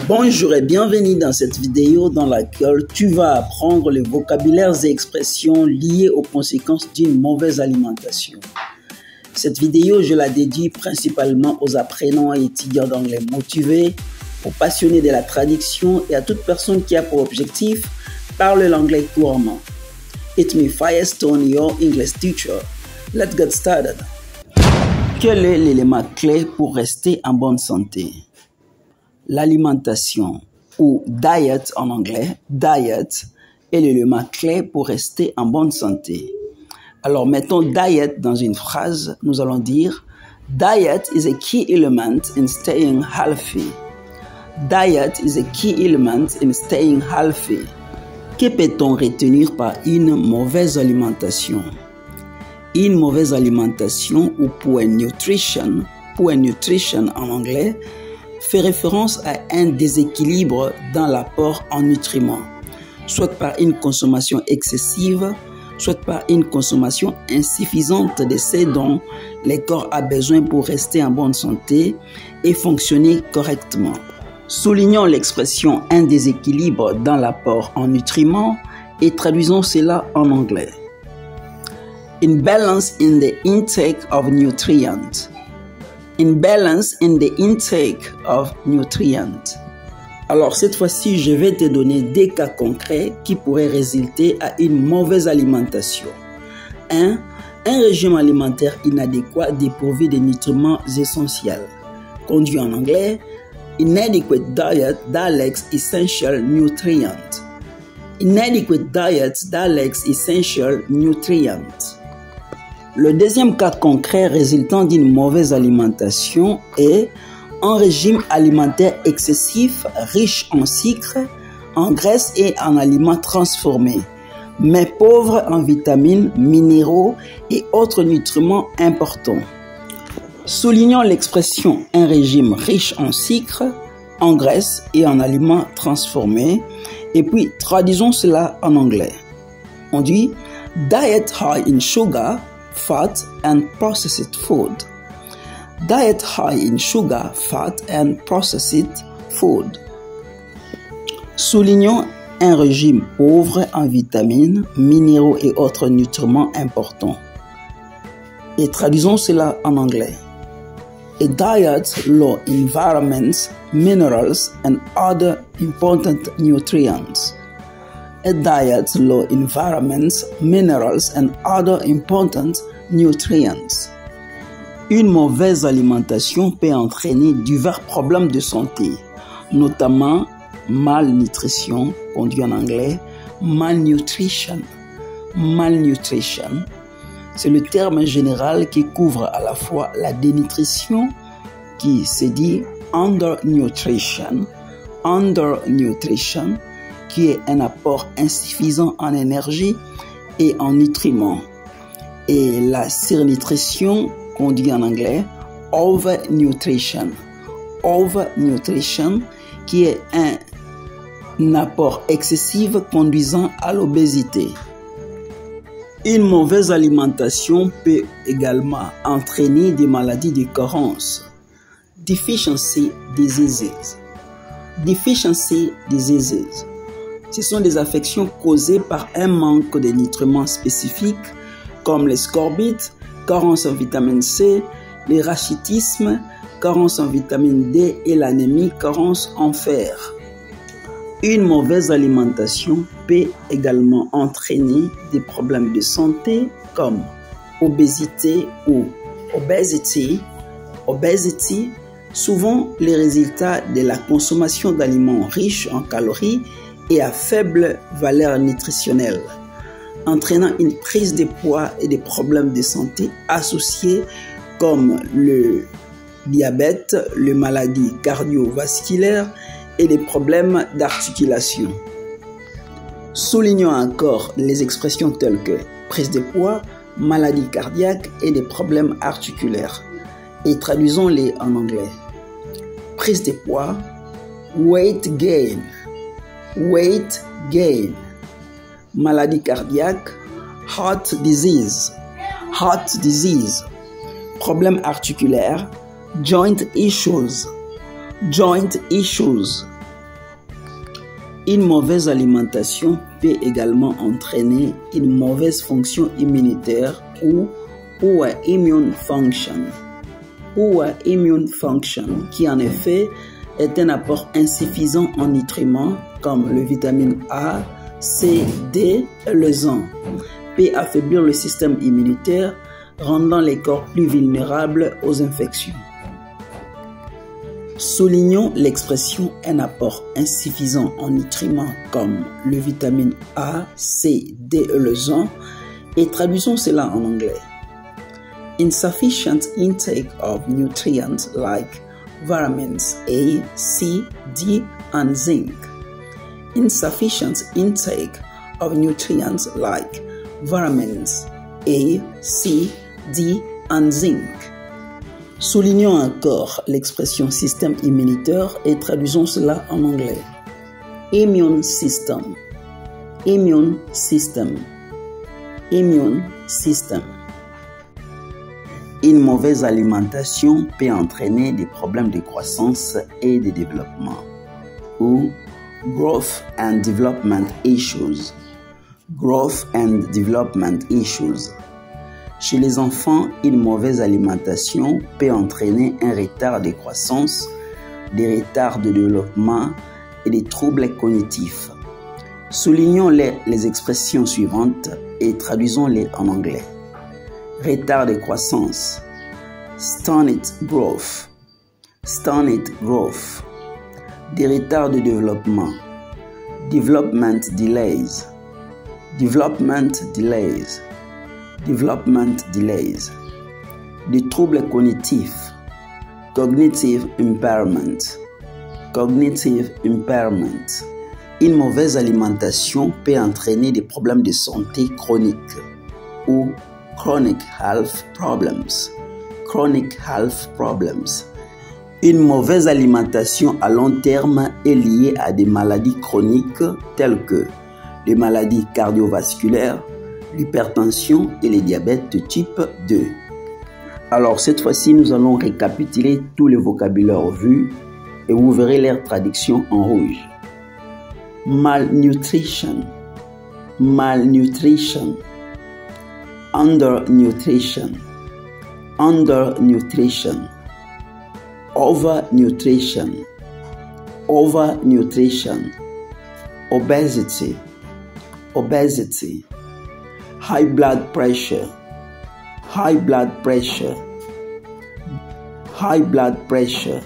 Bonjour et bienvenue dans cette vidéo dans laquelle tu vas apprendre les vocabulaires et expressions liées aux conséquences d'une mauvaise alimentation. Cette vidéo, je la dédie principalement aux apprenants et étudiants d'anglais motivés, aux passionnés de la traduction et à toute personne qui a pour objectif parler l'anglais couramment. It's me, Firestone, your English teacher. Let's get started. Quel est l'élément clé pour rester en bonne santé? L'alimentation, ou diet en anglais, diet, est l'élément clé pour rester en bonne santé. Alors, mettons diet dans une phrase, nous allons dire diet is a key element in staying healthy. Diet is a key element in staying healthy. Que peut-on retenir par une mauvaise alimentation? Une mauvaise alimentation ou poor nutrition en anglais, fait référence à un déséquilibre dans l'apport en nutriments, soit par une consommation excessive, soit par une consommation insuffisante de ce dont le corps a besoin pour rester en bonne santé et fonctionner correctement. Soulignons l'expression « un déséquilibre dans l'apport en nutriments » et traduisons cela en anglais. Imbalance in the intake of nutrients. Imbalance in the intake of nutrients. Alors cette fois-ci, je vais te donner des cas concrets qui pourraient résulter à une mauvaise alimentation. 1. Un régime alimentaire inadéquat dépourvu de nutriments essentiels. Conduit en anglais, inadequate diet that lacks essential nutrients. Inadequate diet that lacks essential nutrients. Le deuxième cas concret résultant d'une mauvaise alimentation est un régime alimentaire excessif, riche en sucre, en graisse et en aliments transformés, mais pauvre en vitamines, minéraux et autres nutriments importants. Soulignons l'expression « un régime riche en sucre, en graisse et en aliments transformés » et puis traduisons cela en anglais. On dit « diet high in sugar, fat and processed food. Diet high in sugar, fat and processed food. » Soulignons un régime pauvre en vitamines, minéraux et autres nutriments importants. Et traduisons cela en anglais. A diet low in vitamins, minerals and other important nutrients. A diet low in vitamins, minerals and other important nutrients. Une mauvaise alimentation peut entraîner divers problèmes de santé, notamment malnutrition, on dit en anglais malnutrition. Malnutrition, c'est le terme général qui couvre à la fois la dénutrition, qui se dit undernutrition, qui est un apport insuffisant en énergie et en nutriments, et la surnutrition, qu'on dit en anglais overnutrition, qui est un apport excessif conduisant à l'obésité. Une mauvaise alimentation peut également entraîner des maladies de carence. Deficiency diseases. Deficiency diseases. Ce sont des affections causées par un manque de nutriments spécifiques comme les scorbites, carence en vitamine C, le rachitisme, carence en vitamine D et l'anémie, carence en fer. Une mauvaise alimentation peut également entraîner des problèmes de santé comme obésité ou obesity, souvent les résultats de la consommation d'aliments riches en calories et à faible valeur nutritionnelle, entraînant une prise de poids et des problèmes de santé associés comme le diabète, les maladies cardiovasculaires et des problèmes d'articulation. Soulignons encore les expressions telles que prise de poids, maladie cardiaque et des problèmes articulaires. Et traduisons-les en anglais. Prise de poids, weight gain. Maladie cardiaque, heart disease. Problème articulaire, joint issues. Une mauvaise alimentation peut également entraîner une mauvaise fonction immunitaire ou poor immune function. Poor immune function, qui en effet est un apport insuffisant en nutriments comme le vitamine A, C, D et le zinc, peut affaiblir le système immunitaire, rendant les corps plus vulnérables aux infections. Soulignons l'expression un apport insuffisant en nutriments comme le vitamine A, C, D et le zinc et traduisons cela en anglais. Insufficient intake of nutrients like vitamins A, C, D and zinc. Insufficient intake of nutrients like vitamins A, C, D and zinc. Soulignons encore l'expression système immunitaire et traduisons cela en anglais. Immune system, immune system, immune system. Une mauvaise alimentation peut entraîner des problèmes de croissance et de développement ou growth and development issues. Growth and development issues. Chez les enfants, une mauvaise alimentation peut entraîner un retard de croissance, des retards de développement et des troubles cognitifs. Soulignons les expressions suivantes et traduisons-les en anglais. Retard de croissance, stunted growth, stunted growth. Des retards de développement, development delays, development delays. Development delays. Des troubles cognitifs, cognitive impairment, cognitive impairment. Une mauvaise alimentation peut entraîner des problèmes de santé chroniques ou chronic health problems, chronic health problems. Une mauvaise alimentation à long terme est liée à des maladies chroniques telles que les maladies cardiovasculaires, l'hypertension et le diabète de type 2. Alors cette fois-ci, nous allons récapituler tous les vocabulaires vus et vous verrez leur traduction en rouge. Malnutrition, malnutrition. Undernutrition, undernutrition. Overnutrition, overnutrition. Obesity, obesity. High blood pressure, high blood pressure, high blood pressure.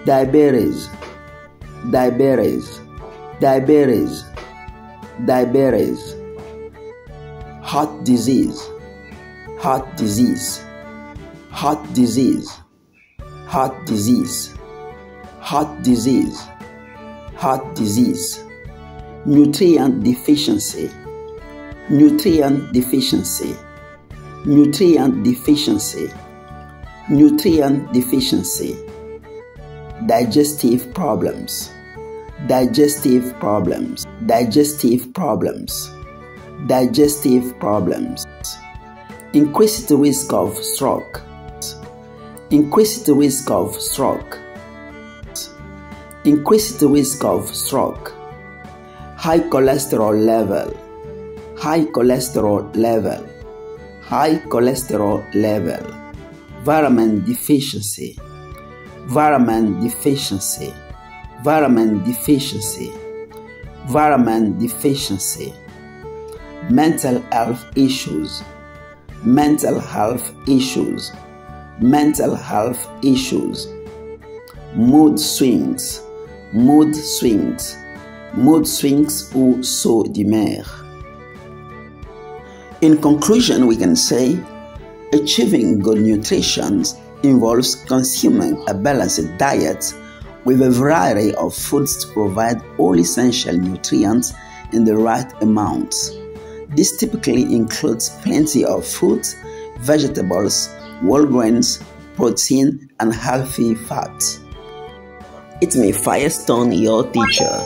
Diabetes, diabetes, diabetes, diabetes. Heart disease, heart disease, heart disease, heart disease, heart disease, heart disease. Nutrient deficiency, nutrient deficiency, nutrient deficiency, nutrient deficiency. Digestive problems, digestive problems, digestive problems, digestive problems. Increased risk of stroke, increased risk of stroke, increased risk of stroke. High cholesterol level, high cholesterol level, high cholesterol level. Vitamin deficiency, vitamin deficiency, vitamin deficiency, vitamin deficiency. Mental health issues, mental health issues, mental health issues. Mood swings, mood swings, mood swings ou saut d'humeur. In conclusion, we can say achieving good nutrition involves consuming a balanced diet with a variety of foods to provide all essential nutrients in the right amounts. This typically includes plenty of fruits, vegetables, whole grains, protein, and healthy fats. It's me, Firestone, your teacher.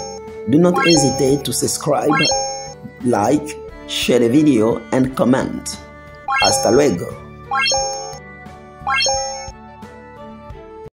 Do not hesitate to subscribe, like, share the video, and comment. Hasta luego.